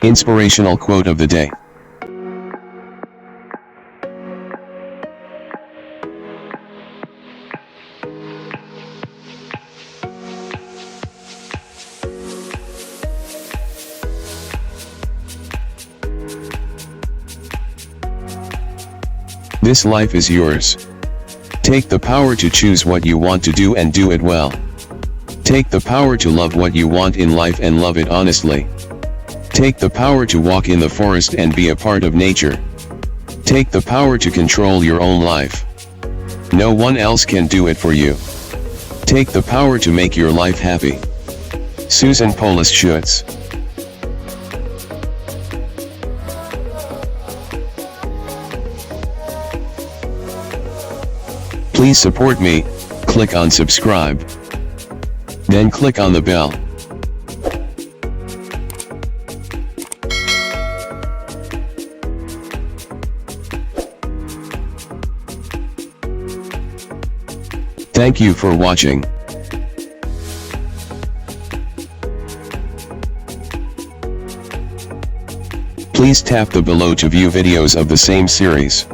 Inspirational quote of the day. This life is yours. Take the power to choose what you want to do and do it well. Take the power to love what you want in life and love it honestly. Take the power to walk in the forest and be a part of nature. Take the power to control your own life. No one else can do it for you. Take the power to make your life happy. Susan Polis Schutz. Please support me, click on subscribe. Then click on the bell. Thank you for watching. Please tap the below to view videos of the same series.